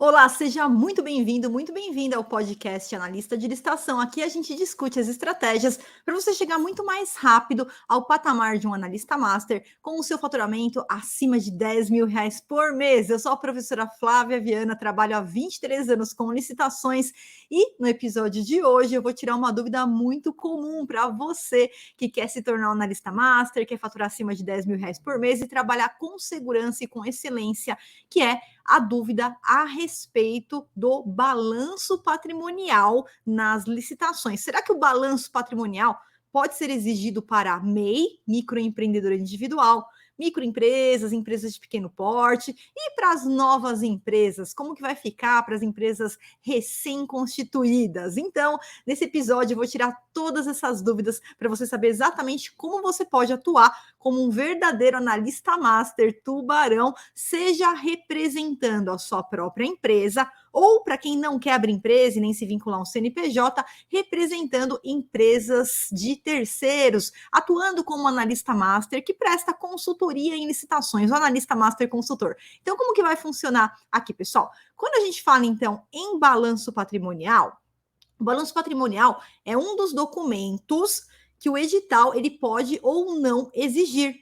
Olá, seja muito bem-vindo, muito bem-vinda ao podcast Analista de Licitação. Aqui a gente discute as estratégias para você chegar muito mais rápido ao patamar de um analista master com o seu faturamento acima de R$ 10.000 por mês. Eu sou a professora Flávia Viana, trabalho há 23 anos com licitações e no episódio de hoje eu vou tirar uma dúvida muito comum para você que quer se tornar um analista master, quer faturar acima de R$ 10.000 por mês e trabalhar com segurança e com excelência, que é a dúvida a respeito do balanço patrimonial nas licitações. Será que o balanço patrimonial pode ser exigido para MEI, microempreendedor individual, microempresas, empresas de pequeno porte, e para as novas empresas? Como que vai ficar para as empresas recém-constituídas? Então, nesse episódio, eu vou tirar todas essas dúvidas para você saber exatamente como você pode atuar como um verdadeiro analista master tubarão, seja representando a sua própria empresa ou, para quem não quer abrir empresa e nem se vincular a um CNPJ, representando empresas de terceiros, atuando como analista master que presta consultoria em licitações, o analista master consultor. Então, como que vai funcionar aqui, pessoal? Quando a gente fala, então, em balanço patrimonial, o balanço patrimonial é um dos documentos que o edital ele pode ou não exigir.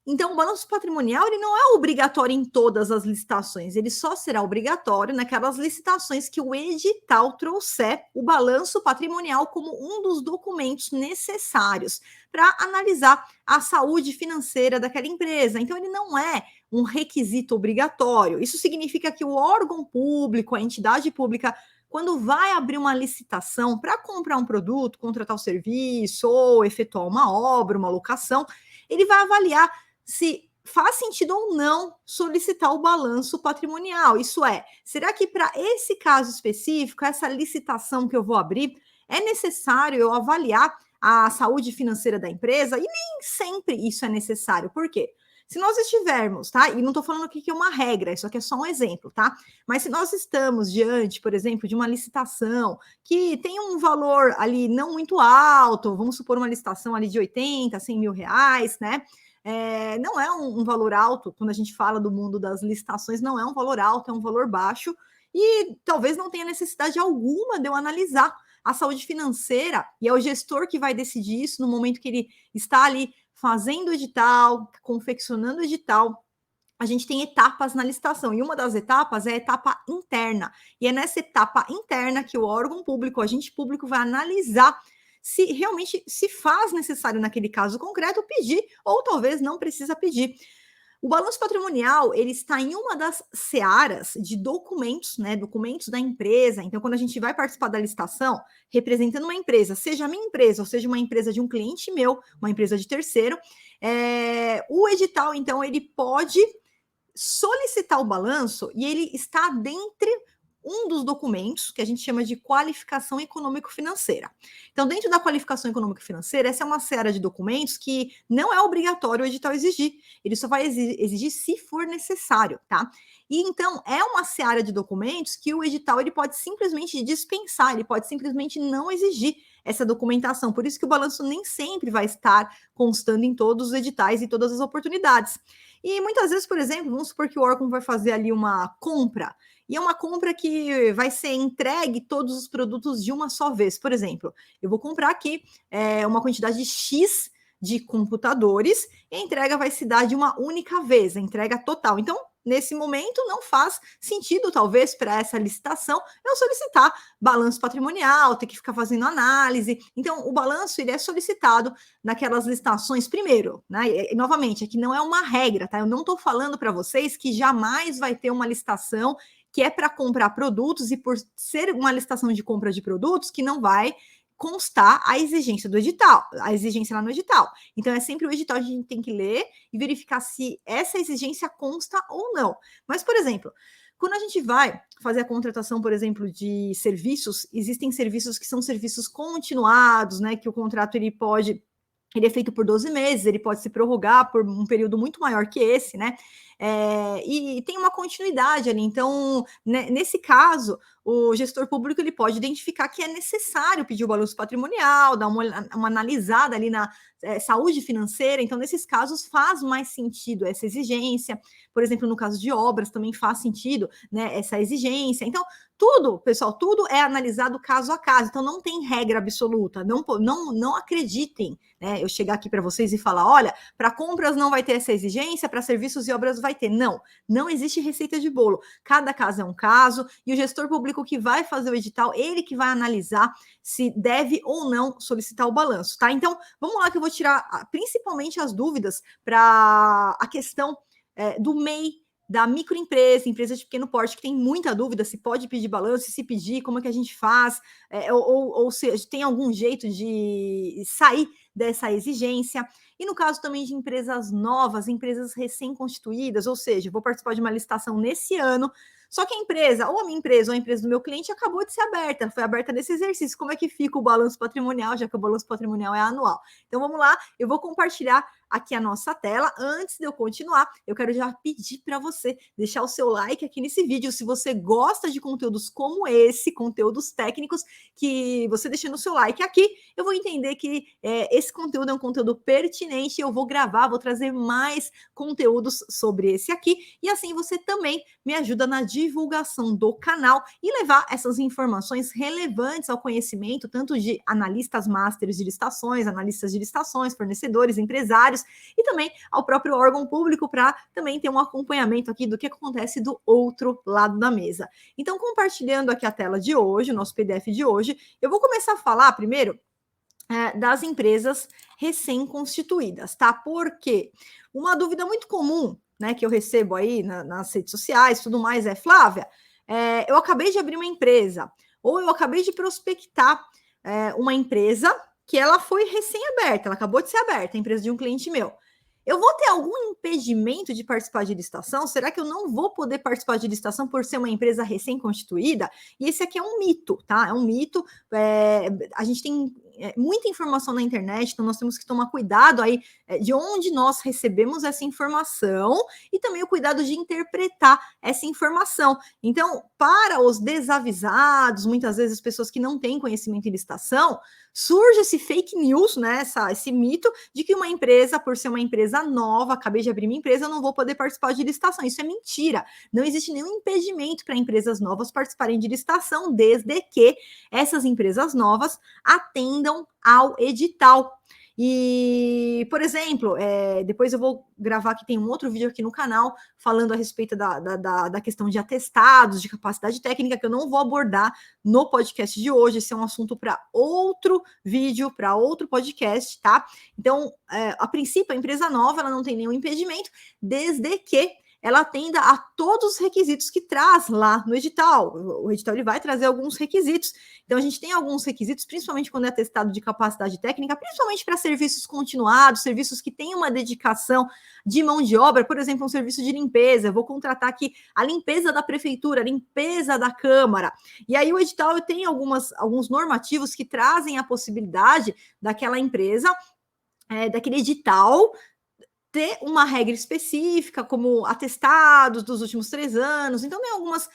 Então, o balanço patrimonial ele não é obrigatório em todas as licitações, ele só será obrigatório naquelas licitações que o edital trouxer o balanço patrimonial como um dos documentos necessários para analisar a saúde financeira daquela empresa. Então, ele não é um requisito obrigatório. Isso significa que o órgão público, a entidade pública, quando vai abrir uma licitação para comprar um produto, contratar um serviço ou efetuar uma obra, uma locação, ele vai avaliar se faz sentido ou não solicitar o balanço patrimonial. Isso é, será que para esse caso específico, essa licitação que eu vou abrir, é necessário eu avaliar a saúde financeira da empresa? E nem sempre isso é necessário. Por quê? Se nós estivermos, tá? E não estou falando aqui que é uma regra, isso aqui é só um exemplo, tá? Mas se nós estamos diante, por exemplo, de uma licitação que tem um valor ali não muito alto, vamos supor uma licitação ali de 80, 100 mil reais, né? Não é um valor alto, quando a gente fala do mundo das licitações, não é um valor alto, é um valor baixo, e talvez não tenha necessidade alguma de eu analisar a saúde financeira, e é o gestor que vai decidir isso no momento que ele está ali fazendo o edital, confeccionando o edital. A gente tem etapas na licitação, e uma das etapas é a etapa interna, e é nessa etapa interna que o órgão público, o agente público, vai analisar se realmente se faz necessário naquele caso concreto pedir, ou talvez não precisa pedir. O balanço patrimonial, ele está em uma das searas de documentos, né, documentos da empresa. Então, quando a gente vai participar da licitação, representando uma empresa, seja a minha empresa, ou seja uma empresa de um cliente meu, uma empresa de terceiro, o edital, então, ele pode solicitar o balanço e ele está dentre um dos documentos que a gente chama de qualificação econômico-financeira. Então, dentro da qualificação econômico-financeira, essa é uma série de documentos que não é obrigatório o edital exigir. Ele só vai exigir se for necessário, tá? E então, é uma seara de documentos que o edital ele pode simplesmente dispensar, ele pode simplesmente não exigir essa documentação. Por isso que o balanço nem sempre vai estar constando em todos os editais e todas as oportunidades. E muitas vezes, por exemplo, vamos supor que o órgão vai fazer ali uma compra, e é uma compra que vai ser entregue todos os produtos de uma só vez. Por exemplo, eu vou comprar aqui uma quantidade X de computadores, e a entrega vai se dar de uma única vez, a entrega total. Então, nesse momento, não faz sentido, talvez, para essa licitação, eu solicitar balanço patrimonial, ter que ficar fazendo análise. Então, o balanço ele é solicitado naquelas licitações primeiro, né? E, novamente, aqui não é uma regra, tá? Eu não estou falando para vocês que jamais vai ter uma licitação que é para comprar produtos e por ser uma licitação de compra de produtos que não vai constar a exigência do edital, a exigência lá no edital. Então, é sempre o edital que a gente tem que ler e verificar se essa exigência consta ou não. Mas, por exemplo, quando a gente vai fazer a contratação, por exemplo, de serviços, existem serviços que são serviços continuados, né? Que o contrato ele é feito por 12 meses, ele pode se prorrogar por um período muito maior que esse, né? e tem uma continuidade ali. Então, né, nesse caso, o gestor público ele pode identificar que é necessário pedir o balanço patrimonial, dar uma analisada ali na saúde financeira. Então, nesses casos, faz mais sentido essa exigência. Por exemplo, no caso de obras, também faz sentido, né, essa exigência. Então, tudo, pessoal, tudo é analisado caso a caso. Então, não tem regra absoluta. Não acreditem, né, eu chegar aqui para vocês e falar, olha, para compras não vai ter essa exigência, para serviços e obras vai ter. Não existe receita de bolo. Cada caso é um caso, e o gestor público que vai fazer o edital, ele que vai analisar se deve ou não solicitar o balanço, tá? Então, vamos lá que eu vou tirar principalmente as dúvidas para a questão do MEI, da microempresa, empresa de pequeno porte, que tem muita dúvida se pode pedir balanço, se pedir, como é que a gente faz, ou se tem algum jeito de sair dessa exigência. E no caso também de empresas novas, empresas recém-constituídas, ou seja, vou participar de uma licitação nesse ano, só que a empresa, ou a minha empresa, ou a empresa do meu cliente, acabou de ser aberta, foi aberta nesse exercício. Como é que fica o balanço patrimonial, já que o balanço patrimonial é anual? Então vamos lá, eu vou compartilhar aqui a nossa tela. Antes de eu continuar, eu quero já pedir para você deixar o seu like aqui nesse vídeo. Se você gosta de conteúdos como esse, conteúdos técnicos, que você deixando o seu like aqui, eu vou entender que esse conteúdo é um conteúdo pertinente. Eu vou gravar, vou trazer mais conteúdos sobre esse aqui. E assim você também me ajuda na divulgação do canal e levar essas informações relevantes ao conhecimento, tanto de analistas masters de licitações, analistas de licitações, fornecedores, empresários, e também ao próprio órgão público para também ter um acompanhamento aqui do que acontece do outro lado da mesa. Então, compartilhando aqui a tela de hoje, o nosso PDF de hoje, eu vou começar a falar primeiro das empresas recém-constituídas, tá? Porque uma dúvida muito comum, né, que eu recebo aí nas redes sociais, tudo mais, Flávia, eu acabei de abrir uma empresa, ou eu acabei de prospectar uma empresa que ela foi recém-aberta, ela acabou de ser aberta, a empresa de um cliente meu. Eu vou ter algum impedimento de participar de licitação? Será que eu não vou poder participar de licitação por ser uma empresa recém-constituída? E esse aqui é um mito, tá? É um mito. A gente tem muita informação na internet, então nós temos que tomar cuidado aí de onde nós recebemos essa informação e também o cuidado de interpretar essa informação. Então, para os desavisados, muitas vezes pessoas que não têm conhecimento em licitação, surge esse fake news, né? Esse mito de que uma empresa, por ser uma empresa nova, acabei de abrir minha empresa, eu não vou poder participar de licitação. Isso é mentira. Não existe nenhum impedimento para empresas novas participarem de licitação, desde que essas empresas novas atendam ao edital. E, por exemplo, depois eu vou gravar aqui, tem um outro vídeo aqui no canal falando a respeito da questão de atestados, de capacidade técnica, que eu não vou abordar no podcast de hoje. Esse é um assunto para outro vídeo, para outro podcast, tá? Então, a princípio, a empresa nova, ela não tem nenhum impedimento, desde que ela atenda a todos os requisitos que traz lá no edital. O edital ele vai trazer alguns requisitos. Então, a gente tem alguns requisitos, principalmente quando é atestado de capacidade técnica, principalmente para serviços continuados, serviços que têm uma dedicação de mão de obra, por exemplo, um serviço de limpeza. Eu vou contratar aqui a limpeza da prefeitura, a limpeza da Câmara. E aí o edital tem alguns normativos que trazem a possibilidade daquela empresa, daquele edital, ter uma regra específica, como atestados dos últimos 3 anos. Então, tem algumas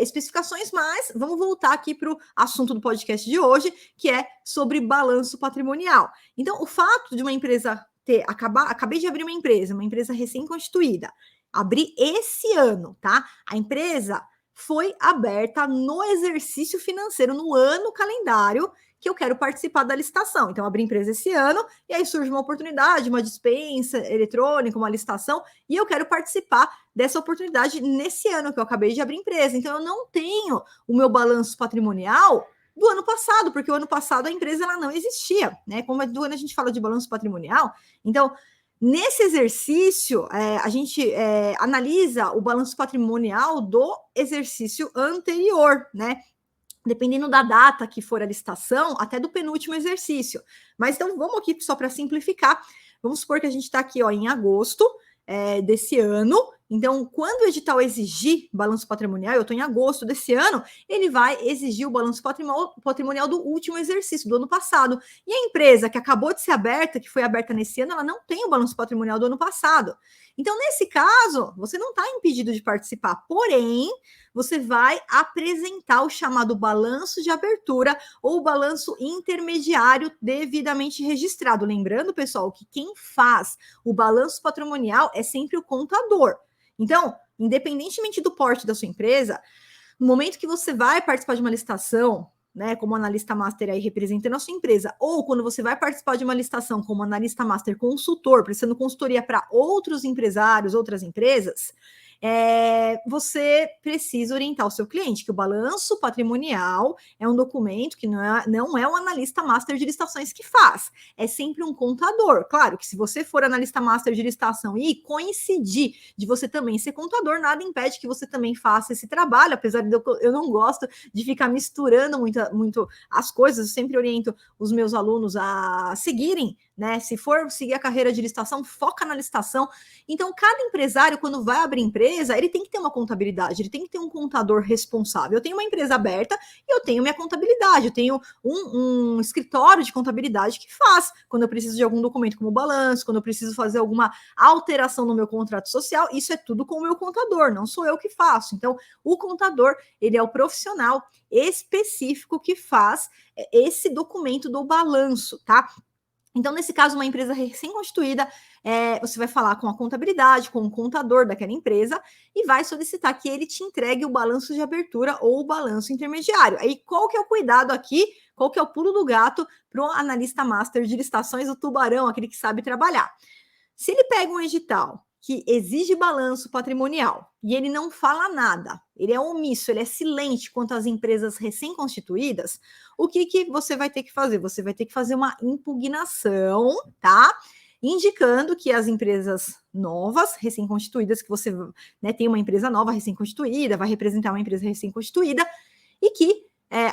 especificações, mas vamos voltar aqui para o assunto do podcast de hoje, que é sobre balanço patrimonial. Então, o fato de uma empresa acabei de abrir uma empresa recém-constituída, abri esse ano, tá? A empresa foi aberta no exercício financeiro, no ano calendário que eu quero participar da licitação. Então, abri empresa esse ano, e aí surge uma oportunidade, uma dispensa eletrônica, uma licitação, e eu quero participar dessa oportunidade nesse ano que eu acabei de abrir empresa. Então, eu não tenho o meu balanço patrimonial do ano passado, porque o ano passado a empresa ela não existia, né? Como do ano a gente fala de balanço patrimonial, então, nesse exercício, a gente analisa o balanço patrimonial do exercício anterior, né? Dependendo da data que for a licitação, até do penúltimo exercício. Mas então, vamos aqui, só para simplificar, vamos supor que a gente está aqui em agosto, desse ano. Então, quando o edital exigir balanço patrimonial, eu estou em agosto desse ano, ele vai exigir o balanço patrimonial do último exercício, do ano passado. E a empresa que acabou de ser aberta, que foi aberta nesse ano, ela não tem o balanço patrimonial do ano passado. Então, nesse caso, você não está impedido de participar, porém, você vai apresentar o chamado balanço de abertura ou balanço intermediário devidamente registrado. Lembrando, pessoal, que quem faz o balanço patrimonial é sempre o contador. Então, independentemente do porte da sua empresa, no momento que você vai participar de uma licitação, né, como analista master aí representando a sua empresa, ou quando você vai participar de uma licitação como analista master consultor, prestando consultoria para outros empresários, outras empresas, você precisa orientar o seu cliente que o balanço patrimonial é um documento que não é um analista master de licitações que faz, é sempre um contador. Claro que se você for analista master de licitação e coincidir de você também ser contador, nada impede que você também faça esse trabalho, apesar de eu não gosto de ficar misturando muito as coisas, eu sempre oriento os meus alunos a seguirem, né? Se for seguir a carreira de licitação, foca na licitação. Então, cada empresário, quando vai abrir empresa, ele tem que ter uma contabilidade, ele tem que ter um contador responsável. Eu tenho uma empresa aberta e eu tenho minha contabilidade, eu tenho um escritório de contabilidade que faz quando eu preciso de algum documento como balanço, quando eu preciso fazer alguma alteração no meu contrato social, isso é tudo com o meu contador, não sou eu que faço. Então, o contador, ele é o profissional específico que faz esse documento do balanço, tá? Então, nesse caso, uma empresa recém-constituída, você vai falar com a contabilidade, com o contador daquela empresa e vai solicitar que ele te entregue o balanço de abertura ou o balanço intermediário. Aí, qual que é o cuidado aqui? Qual que é o pulo do gato para o analista master de licitações, o tubarão, aquele que sabe trabalhar? Se ele pega um edital que exige balanço patrimonial e ele não fala nada, ele é omisso, ele é silente quanto às empresas recém-constituídas, o que você vai ter que fazer? Você vai ter que fazer uma impugnação, tá? Indicando que as empresas novas, recém-constituídas, que você, né, tem uma empresa nova recém-constituída, vai representar uma empresa recém-constituída, e que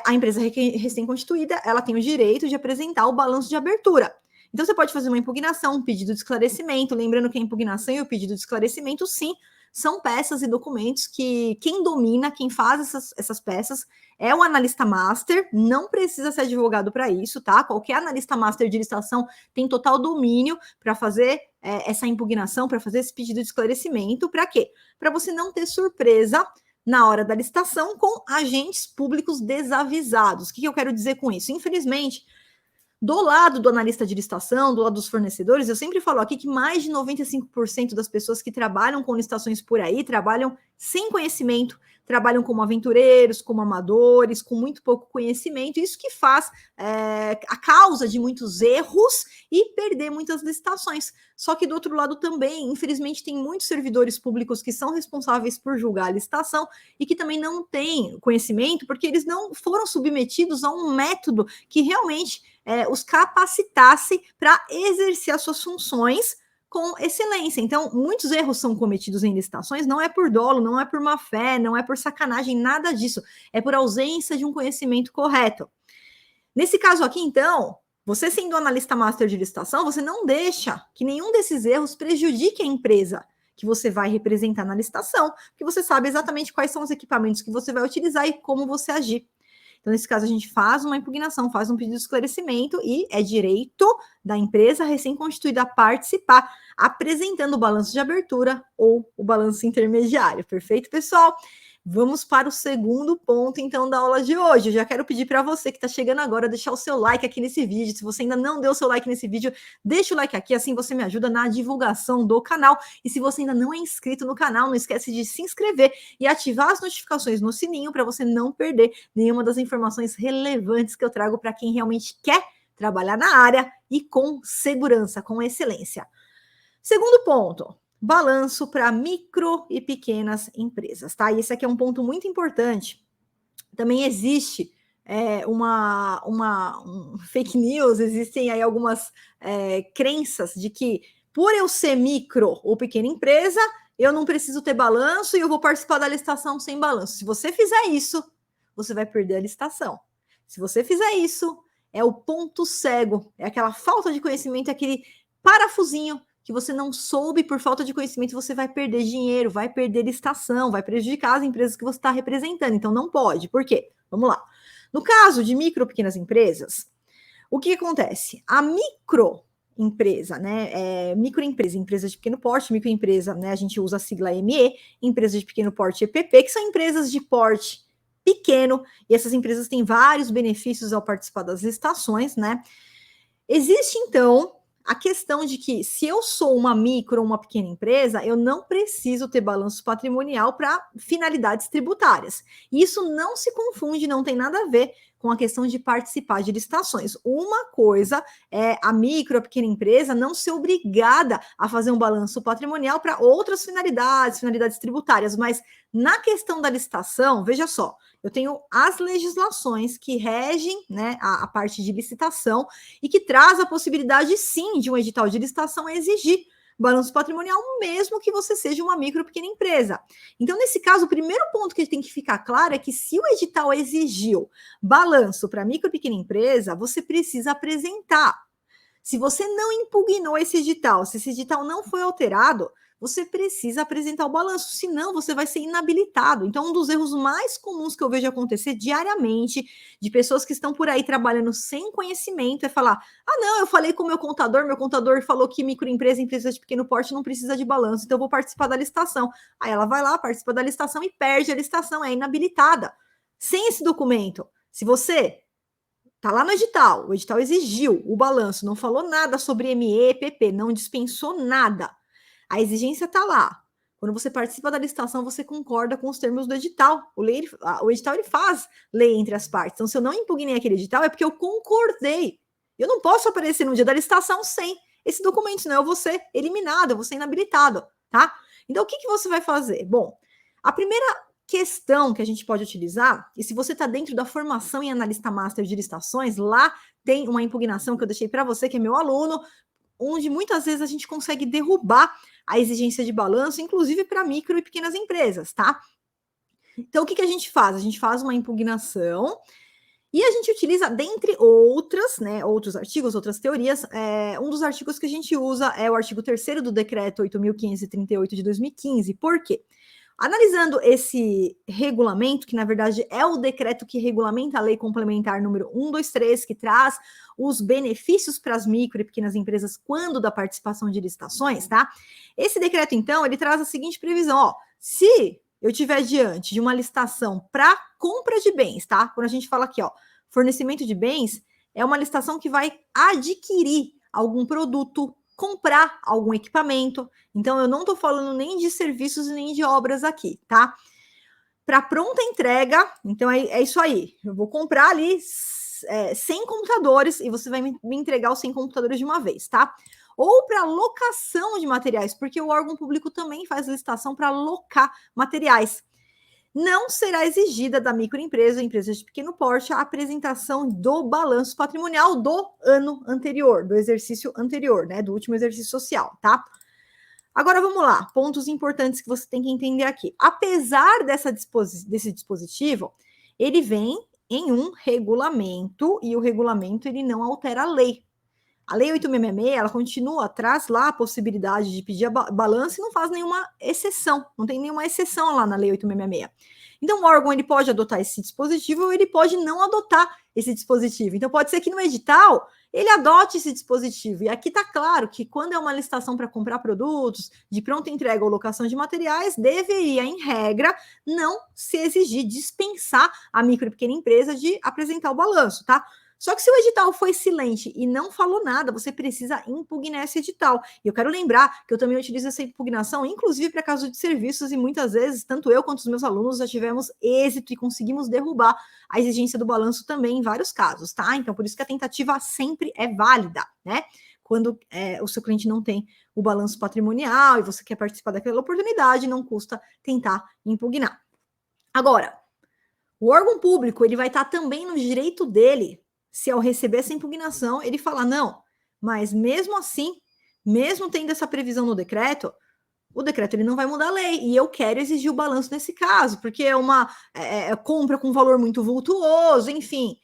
a empresa recém-constituída, ela tem o direito de apresentar o balanço de abertura. Então, você pode fazer uma impugnação, um pedido de esclarecimento, lembrando que a impugnação e o pedido de esclarecimento, sim, são peças e documentos que quem domina, quem faz essas peças, é o analista master, não precisa ser advogado para isso, tá? Qualquer analista master de licitação tem total domínio para fazer essa impugnação, para fazer esse pedido de esclarecimento. Para quê? Para você não ter surpresa na hora da licitação com agentes públicos desavisados. O que eu quero dizer com isso? Infelizmente, do lado do analista de licitação, do lado dos fornecedores, eu sempre falo aqui que mais de 95% das pessoas que trabalham com licitações por aí trabalham sem conhecimento, trabalham como aventureiros, como amadores, com muito pouco conhecimento. Isso que faz a causa de muitos erros e perder muitas licitações. Só que do outro lado também, infelizmente, tem muitos servidores públicos que são responsáveis por julgar a licitação e que também não têm conhecimento, porque eles não foram submetidos a um método que realmente os capacitasse para exercer as suas funções com excelência. Então, muitos erros são cometidos em licitações, não é por dolo, não é por má fé, não é por sacanagem, nada disso. É por ausência de um conhecimento correto. Nesse caso aqui, então, você sendo analista master de licitação, você não deixa que nenhum desses erros prejudique a empresa que você vai representar na licitação, porque você sabe exatamente quais são os equipamentos que você vai utilizar e como você agir. Então, nesse caso, a gente faz uma impugnação, faz um pedido de esclarecimento e é direito da empresa recém-constituída a participar, apresentando o balanço de abertura ou o balanço intermediário. Perfeito, pessoal? Vamos para o segundo ponto, então, da aula de hoje. Eu já quero pedir para você que está chegando agora, deixar o seu like aqui nesse vídeo. Se você ainda não deu o seu like nesse vídeo, deixa o like aqui, assim você me ajuda na divulgação do canal. E se você ainda não é inscrito no canal, não esquece de se inscrever e ativar as notificações no sininho para você não perder nenhuma das informações relevantes que eu trago para quem realmente quer trabalhar na área e com segurança, com excelência. Segundo ponto, balanço para micro e pequenas empresas, tá? E esse aqui é um ponto muito importante. Também existe um fake news, existem aí algumas crenças de que por eu ser micro ou pequena empresa, eu não preciso ter balanço e eu vou participar da licitação sem balanço. Se você fizer isso, você vai perder a licitação. Se você fizer isso, é o ponto cego, é aquela falta de conhecimento, é aquele parafusinho que você não soube, por falta de conhecimento, você vai perder dinheiro, vai perder licitação, vai prejudicar as empresas que você está representando. Então, não pode. Por quê? Vamos lá. No caso de micro ou pequenas empresas, o que acontece? A microempresa, né? Microempresa, empresa de pequeno porte, microempresa, né? A gente usa a sigla ME, empresa de pequeno porte EPP, que são empresas de porte pequeno, e essas empresas têm vários benefícios ao participar das licitações, né? Existe, então, a questão de que se eu sou uma micro ou uma pequena empresa, eu não preciso ter balanço patrimonial para finalidades tributárias. E isso não se confunde, não tem nada a ver com a questão de participar de licitações. Uma coisa é a micro, a pequena empresa não ser obrigada a fazer um balanço patrimonial para outras finalidades, finalidades tributárias, mas na questão da licitação, veja só, eu tenho as legislações que regem, né, a parte de licitação e que traz a possibilidade, sim, de um edital de licitação exigir balanço patrimonial, mesmo que você seja uma micro ou pequena empresa. Então, nesse caso, o primeiro ponto que tem que ficar claro é que se o edital exigiu balanço para micro ou pequena empresa, você precisa apresentar. Se você não impugnou esse edital, se esse edital não foi alterado, você precisa apresentar o balanço, senão você vai ser inabilitado. Então, um dos erros mais comuns que eu vejo acontecer diariamente de pessoas que estão por aí trabalhando sem conhecimento é falar: ah, não, eu falei com o meu contador falou que microempresa, empresa de pequeno porte não precisa de balanço, então eu vou participar da licitação. Aí ela vai lá, participa da licitação e perde a licitação, é inabilitada. Sem esse documento, se você tá lá no edital, o edital exigiu o balanço, não falou nada sobre ME, PP, não dispensou nada. A exigência está lá. Quando você participa da licitação, você concorda com os termos do edital. O edital ele faz lei entre as partes. Então, se eu não impugnei aquele edital, é porque eu concordei. Eu não posso aparecer no dia da licitação sem esse documento, senão eu vou ser eliminado, eu vou ser inabilitado, tá? Então, o que, que você vai fazer? Bom, a primeira questão que a gente pode utilizar, e se você está dentro da formação em analista master de licitações, lá tem uma impugnação que eu deixei para você, que é meu aluno, onde muitas vezes a gente consegue derrubar a exigência de balanço, inclusive para micro e pequenas empresas, tá? Então, o que, que a gente faz? A gente faz uma impugnação e a gente utiliza, dentre outras, né, outros artigos, outras teorias, um dos artigos que a gente usa é o artigo 3º do Decreto 8.538 de 2015. Por quê? Analisando esse regulamento, que na verdade é o decreto que regulamenta a lei complementar número 123, que traz os benefícios para as micro e pequenas empresas quando da participação de licitações, tá? Esse decreto, então, ele traz a seguinte previsão, ó, se eu tiver diante de uma licitação para compra de bens, tá? Quando a gente fala aqui, ó, fornecimento de bens, é uma licitação que vai adquirir algum produto, comprar algum equipamento. Então, eu não estou falando nem de serviços nem de obras aqui, tá? Para pronta entrega, então é isso aí. Eu vou comprar ali 100 computadores e você vai me entregar os 100 computadores de uma vez, tá? Ou para locação de materiais, porque o órgão público também faz licitação para locar materiais. Não será exigida da microempresa ou empresa de pequeno porte a apresentação do balanço patrimonial do ano anterior, do exercício anterior, né? Do último exercício social, tá? Agora vamos lá, pontos importantes que você tem que entender aqui. Apesar desse dispositivo, ele vem em um regulamento e o regulamento ele não altera a lei. A Lei 8.666, ela continua, traz lá a possibilidade de pedir balanço e não faz nenhuma exceção, não tem nenhuma exceção lá na Lei 8.666. Então, o órgão ele pode adotar esse dispositivo ou ele pode não adotar esse dispositivo. Então, pode ser que no edital ele adote esse dispositivo. E aqui está claro que quando é uma licitação para comprar produtos de pronta entrega ou locação de materiais, deveria, em regra, não se exigir dispensar a micro e pequena empresa de apresentar o balanço, tá? Só que se o edital foi silente e não falou nada, você precisa impugnar esse edital. E eu quero lembrar que eu também utilizo essa impugnação, inclusive para caso de serviços, e muitas vezes, tanto eu quanto os meus alunos já tivemos êxito e conseguimos derrubar a exigência do balanço também em vários casos, tá? Então, por isso que a tentativa sempre é válida, né? Quando o seu cliente não tem o balanço patrimonial e você quer participar daquela oportunidade, não custa tentar impugnar. Agora, o órgão público, ele vai estar também no direito dele se ao receber essa impugnação, ele falar, não, mas mesmo assim, mesmo tendo essa previsão no decreto, o decreto ele não vai mudar a lei, e eu quero exigir o balanço nesse caso, porque é uma compra com valor muito vultuoso, enfim.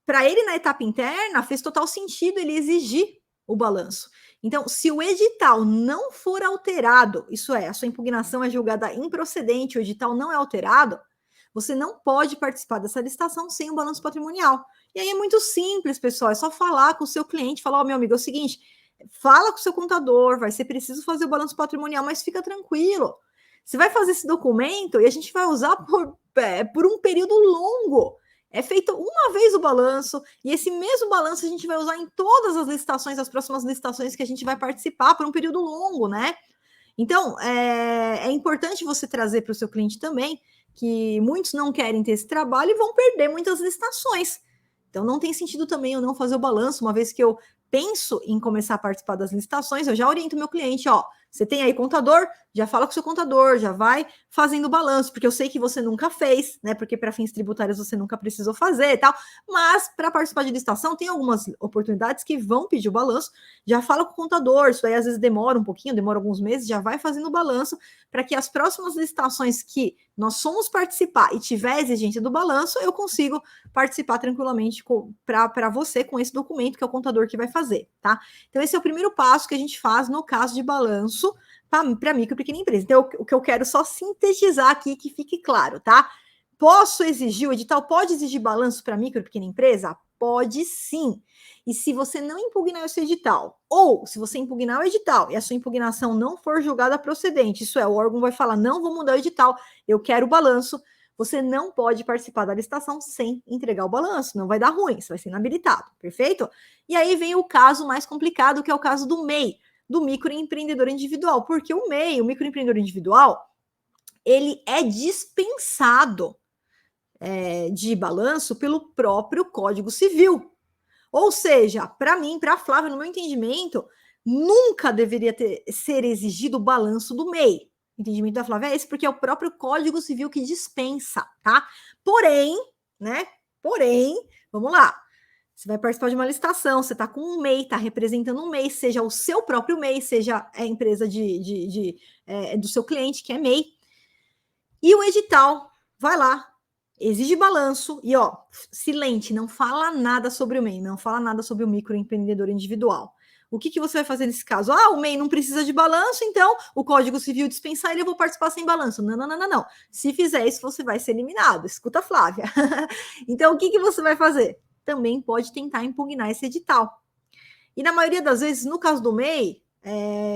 Para ele, na etapa interna, fez total sentido ele exigir o balanço. Então, se o edital não for alterado, isso é, a sua impugnação é julgada improcedente, o edital não é alterado, você não pode participar dessa licitação sem o balanço patrimonial. E aí é muito simples, pessoal, é só falar com o seu cliente, falar, ó, meu amigo, é o seguinte, fala com o seu contador, vai ser preciso fazer o balanço patrimonial, mas fica tranquilo. Você vai fazer esse documento e a gente vai usar por um período longo. É feito uma vez o balanço, e esse mesmo balanço a gente vai usar em todas as licitações, as próximas licitações que a gente vai participar por um período longo, né? Então, é importante você trazer para o seu cliente também que muitos não querem ter esse trabalho e vão perder muitas licitações. Então, não tem sentido também eu não fazer o balanço, uma vez que eu penso em começar a participar das licitações, eu já oriento meu cliente, ó, você tem aí contador, já fala com o seu contador, já vai fazendo o balanço, porque eu sei que você nunca fez, né? Porque para fins tributários você nunca precisou fazer e tal. Mas para participar de licitação, tem algumas oportunidades que vão pedir o balanço. Já fala com o contador, isso aí às vezes demora um pouquinho, demora alguns meses, já vai fazendo o balanço para que as próximas licitações que nós somos participar e tiver exigência do balanço, eu consigo participar tranquilamente para você com esse documento que é o contador que vai fazer, tá? Então, esse é o primeiro passo que a gente faz no caso de balanço para micro e pequena empresa. Então, o que eu quero só sintetizar aqui, que fique claro, tá? Posso exigir, o edital pode exigir balanço para micro e pequena empresa? Pode sim. E se você não impugnar esse edital, ou se você impugnar o edital e a sua impugnação não for julgada procedente, isso é, o órgão vai falar, não vou mudar o edital, eu quero o balanço, você não pode participar da licitação sem entregar o balanço, não vai dar ruim, você vai ser inabilitado, perfeito? E aí vem o caso mais complicado, que é o caso do MEI, do microempreendedor individual, porque o MEI, o microempreendedor individual, ele é dispensado de balanço pelo próprio Código Civil. Ou seja, para mim, para a Flávia, no meu entendimento, nunca deveria ser exigido o balanço do MEI. O entendimento da Flávia é esse, porque é o próprio Código Civil que dispensa, tá? Porém, né? Porém, vamos lá. Você vai participar de uma licitação, você está com um MEI, está representando um MEI, seja o seu próprio MEI, seja a empresa do seu cliente, que é MEI. E o edital vai lá, exige balanço e, ó, silente, não fala nada sobre o MEI, não fala nada sobre o microempreendedor individual. O que você vai fazer nesse caso? Ah, o MEI não precisa de balanço, então o Código Civil dispensar ele, eu vou participar sem balanço. Não, não, não, não, não. Se fizer isso, você vai ser eliminado. Escuta, Flávia. Então, o que você vai fazer? Também pode tentar impugnar esse edital. E na maioria das vezes, no caso do MEI,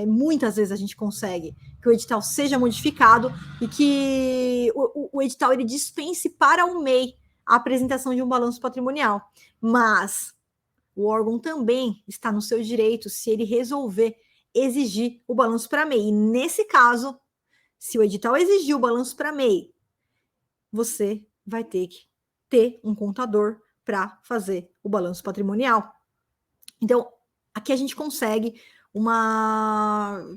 muitas vezes a gente consegue que o edital seja modificado e que o edital ele dispense para o MEI a apresentação de um balanço patrimonial. Mas o órgão também está no seu direito se ele resolver exigir o balanço para MEI. E nesse caso, se o edital exigir o balanço para MEI, você vai ter que ter um contador para fazer o balanço patrimonial. Então, aqui a gente consegue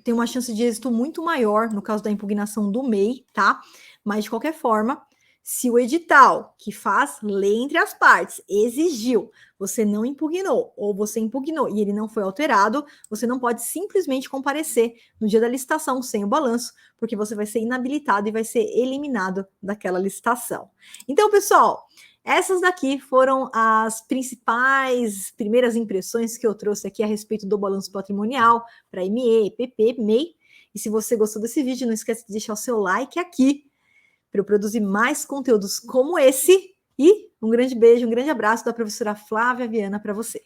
tem uma chance de êxito muito maior no caso da impugnação do MEI, tá? Mas, de qualquer forma, se o edital que faz lei entre as partes exigiu, você não impugnou, ou você impugnou e ele não foi alterado, você não pode simplesmente comparecer no dia da licitação sem o balanço, porque você vai ser inabilitado e vai ser eliminado daquela licitação. Então, pessoal, essas daqui foram as principais primeiras impressões que eu trouxe aqui a respeito do balanço patrimonial para ME, EPP, MEI. E se você gostou desse vídeo, não esquece de deixar o seu like aqui para eu produzir mais conteúdos como esse. E um grande beijo, um grande abraço da professora Flávia Viana para você.